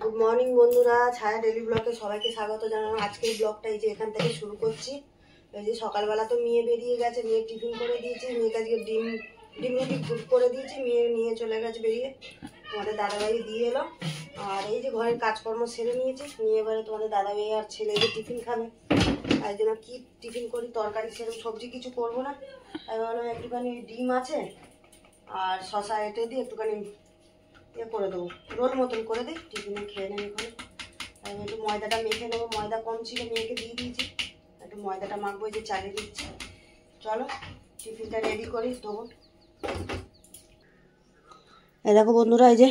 Good morning বন্ধুরা, ছায়া daily ব্লগে সবাইকে স্বাগত জানানো। আজকের ব্লগটা এই যে এখান থেকে শুরু করছি। এই যে সকালবেলা তো মেয়ে বেরিয়ে গেছে, মেয়ে টিফিন করে দিয়েছি, মেয়েকে আজকে ডিম রুটি করে দিয়েছি, মেয়ে নিয়ে চলে গেছে বেরিয়ে। তোমাদের দাদাভাই দিয়ে এলো। আর এই যে ঘরের কাজকর্ম সেরে নিয়েছি, নিয়ে এবারে তোমাদের দাদাভাই আর ছেলে যে টিফিন খাবে, তাই জন্য কি টিফিন করি, তরকারি সেরকম সবজি কিছু করবো না। তাই ভাবলাম একটুখানি ডিম আছে আর শশা এঁটে দিয়ে একটুখানি করে দেবো, রোল মতন করে দিই, টিফিনে খেয়ে নেবে এখানে। আমি একটু ময়দাটা মেখে নেবো, ময়দা কম ছিল, মেয়েকে দিয়ে দিয়েছি, একটু ময়দাটা মাখবো, যে চালিয়ে দিচ্ছি। চলো টিফিনটা রেডি করি, দেবো। এই দেখো বন্ধুরা, এই যে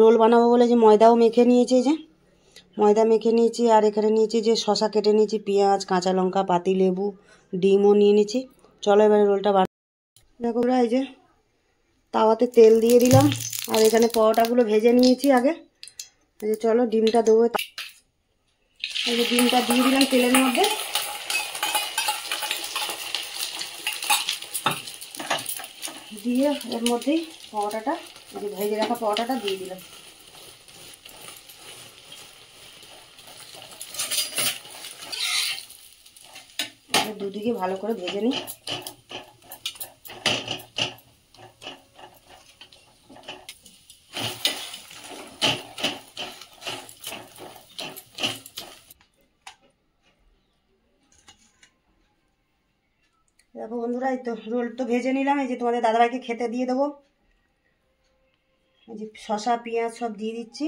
রোল বানাবো বলে যে ময়দাও মেখে নিয়েছি, এই যে ময়দা মেখে নিয়েছি, আর এখানে নিয়েছি যে শশা কেটে নিয়েছি, পেঁয়াজ, কাঁচা লঙ্কা, পাতি লেবু, ডিমও নিয়ে নিয়েছি। চলো এবারে রোলটা দেখো এই যে তাওয়াতে তেল দিয়ে দিলাম, আর এখানে পরোটাগুলো ভেজে নিয়েছি আগে। এই যে চলো ডিমটা দেবো, এই যে ডিমটা দিয়ে দিলাম তেলের মধ্যে, দিয়ে এর মধ্যেই পরোটাটা, এই যে ভেজে রাখা পরোটাটা দিয়ে দিলাম। দুদিকে ভালো করে ভেজে নিই। দেখো বন্ধুরা, এই তো রোল তো ভেজে নিলাম, এই যে তোমাদের দাদাভাইকে খেতে দিয়ে দেবো। এই যে শসা পেঁয়াজ সব দিয়ে দিচ্ছি।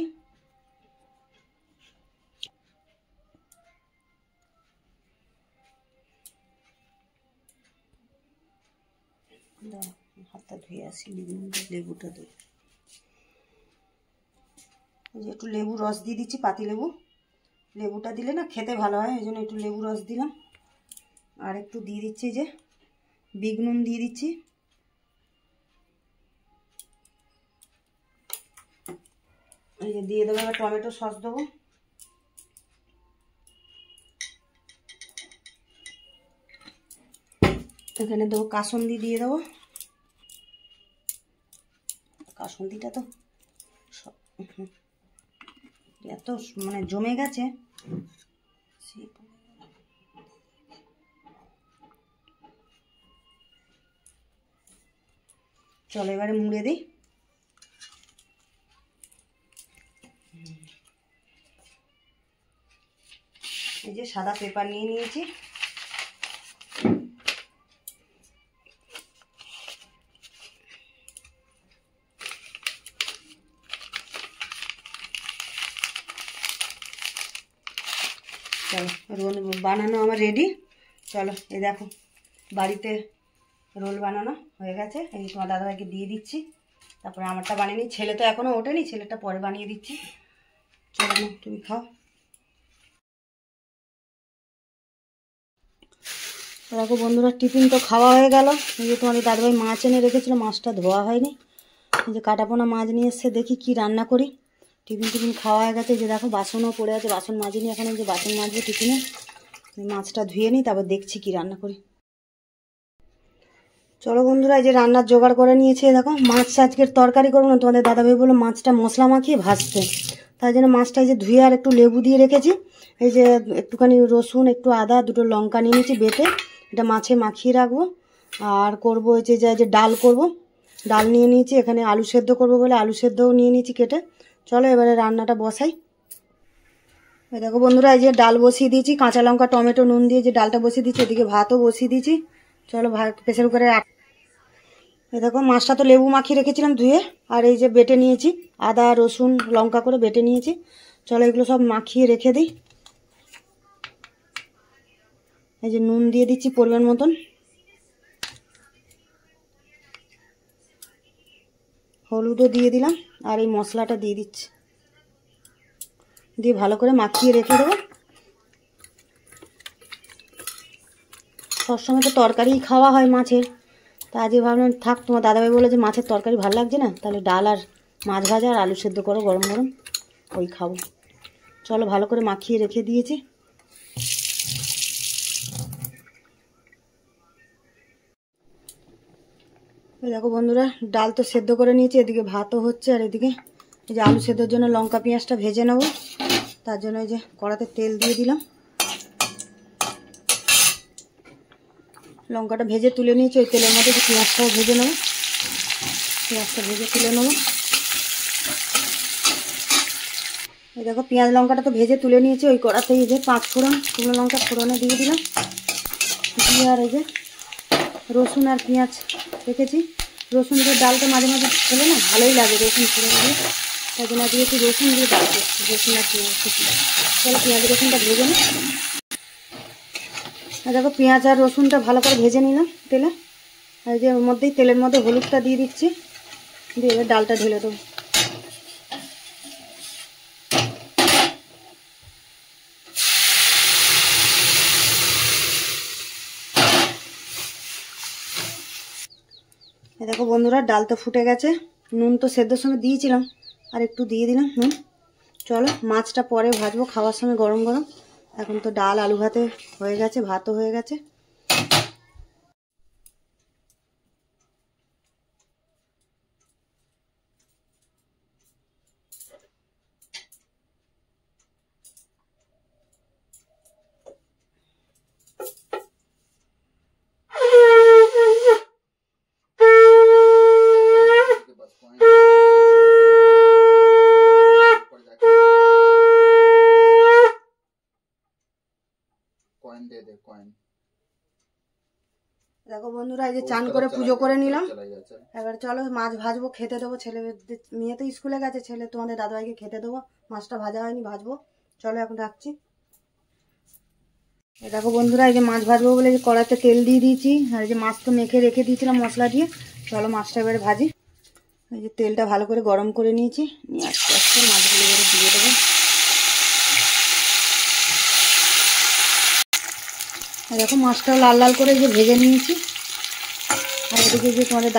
হাতটা ধুয়ে আসি, লেবুটা দিই, এই যে একটু লেবু রস দিয়ে দিচ্ছি, পাতি লেবু। লেবুটা দিলে না খেতে ভালো হয়, এই জন্য একটু লেবু রস দিলাম। আর একটু দিয়ে দিচ্ছি যে বিট নুন দিয়ে দিচ্ছি। এই যে দিয়ে দেবো এবার টমেটো সস দেবো। এখানে দেবো কাসুন্দি, দিয়ে দেবো কাসুন্দিটা, তো এত মানে জমে গেছে। চলো এবারে মুড়ে দিই। এই যে সাদা পেপার নিয়ে নিয়েছি, চলো রোল বানানো আমার রেডি। চলো এই দেখো বাড়িতে রোল বানানো হয়ে গেছে, এই তোমার দাদাভাইকে দিয়ে দিচ্ছি, তারপরে আমারটা বানিয়ে নিই। ছেলে তো এখনও ওঠেনি, ছেলেটা পরে বানিয়ে দিচ্ছি। চলো না তুমি খাও। দেখো বন্ধুরা, টিফিন তো খাওয়া হয়ে গেল। এই যে তোমাদের দাদাভাই মাছ এনে রেখেছিলো, মাছটা ধোয়া হয়নি। এই যে কাটাপোনা মাছ নিয়ে এসছে, দেখি কি রান্না করি। টিফিন খাওয়া হয়ে গেছে, যে দেখো বাসনও পড়ে আছে, বাসন মাজিনি এখানে, যে বাসন মাজবো টিফিনে। মাছটা ধুয়ে নিই, তারপর দেখছি কি রান্না করি। চলো বন্ধুরা, এই যে রান্নার জোগাড় করে নিয়েছি। দেখো মাছ আজকের তরকারি করবো না, তোমাদের দাদাভাই বললো মাছটা মশলা মাখিয়ে ভাজতে, তাই জন্য মাছটা এই যে ধুয়ে আর একটু লেবু দিয়ে রেখেছি। এই যে একটুখানি রসুন, একটু আদা, দুটো লঙ্কা নিয়ে নিয়েছি বেটে, এটা মাছে মাখিয়ে রাখবো। আর করবো এই যে ডাল করব, ডাল নিয়ে নিয়েছি। এখানে আলু সেদ্ধ করবো বলে আলু সেদ্ধও নিয়ে নিয়েছি কেটে। চলো এবারে রান্নাটা বসাই। দেখো বন্ধুরা, এই যে ডাল বসিয়ে দিয়েছি, কাঁচা লঙ্কা টমেটো নুন দিয়ে যে ডালটা বসিয়ে দিয়েছি, এদিকে ভাতও বসিয়ে দিয়েছি। চলো প্রেসার কুকারে। এই দেখো মাছটা তো লেবু মাখিয়ে রেখেছিলাম ধুয়ে, আর এই যে বেটে নিয়েছি, আদা রসুন লঙ্কা করে বেটে নিয়েছি। চলো এগুলো সব মাখিয়ে রেখে দিই। এই যে নুন দিয়ে দিচ্ছি পরিমাণ মতন, হলুদও দিয়ে দিলাম, আর এই মশলাটা দিয়ে দিচ্ছি, দিয়ে ভালো করে মাখিয়ে রেখে দেবো। সবসময় তো তরকারি খাওয়া হয় মাছের, তা আজকে ভাবলাম থাক, তোমার দাদাভাই বলে যে মাছের তরকারি ভালো লাগছে না, তাহলে ডাল আর মাছ ভাজা আর আলু সেদ্ধ করো গরম গরম, ওই খাবো। চলো ভালো করে মাখিয়ে রেখে দিয়েছি। দেখো বন্ধুরা, ডাল তো সেদ্ধ করে নিয়েছি, এদিকে ভাতও হচ্ছে, আর এদিকে এই যে আলু সেদ্ধর জন্য লঙ্কা পেঁয়াজটা ভেজে নেব, তার জন্য এই যে কড়াতে তেল দিয়ে দিলাম। লঙ্কাটা ভেজে তুলে নিয়েছি, ওই তেলের মধ্যে পেঁয়াজটাও ভেজে নেব, পেঁয়াজটা ভেজে তুলে নেব। এই দেখো পেঁয়াজ লঙ্কাটা তো ভেজে তুলে নিয়েছি, ওই কড়াতেই এই যে 5 ফোড়ন শুকনো লঙ্কা ফোড়নে দিয়ে দিলাম, দিয়ে আর এই যে রসুন আর পেঁয়াজ রেখেছি। রসুন দিয়ে ডালটা মাঝে মাঝে খেলে না ভালোই লাগে রসুন ফোড়ন দিয়ে, তাই জন্য দিয়েছি রসুন দিয়ে ডাল করছি, রসুন আর পেঁয়াজ কুচি। তাহলে পেঁয়াজ রসুনটা ভেজে নিই। আর দেখো পেঁয়াজ আর রসুনটা ভালো করে ভেজে নিলাম তেলে, আর যে ওর মধ্যেই তেলের মধ্যে হলুদটা দিয়ে দিচ্ছি, দিয়ে ডালটা ঢেলে দেবো। দেখো বন্ধুরা ডাল তো ফুটে গেছে, নুন তো সেদ্ধর সময় দিয়েছিলাম, আর একটু দিয়ে দিলাম নুন। চলো মাছটা পরে ভাজবো খাওয়ার সময় গরম গরম, এখন তো ডাল আলু ভাতে হয়ে গেছে, ভাতও হয়ে গেছে। দেখো বন্ধুরা এই যে চান করে পুজো করে নিলাম, এবার চলো মাছ ভাজবো, খেতে দেবো। ছেলে মেয়ে তো স্কুলে গেছে, ছেলে তোমাদের দাদাভাইকে খেতে দেবো, মাছটা ভাজা হয়নি, ভাজবো। চলো এখন রাখছি। দেখো বন্ধুরা এই যে মাছ ভাজবো বলে যে কড়াইতে তেল দিয়ে দিয়েছি, আর এই যে মাছ তো মেখে রেখে দিয়েছিলাম মশলা দিয়ে। চলো মাছটা এবারে ভাজি। এই যে তেলটা ভালো করে গরম করে নিয়েছি, নিয়ে আস্তে আস্তে মাছগুলো এবারে দিয়ে দেবো। দেখো মাছটাও লাল লাল করে যে ভেজে নিয়েছি, আর এদিকে যে তোমাদের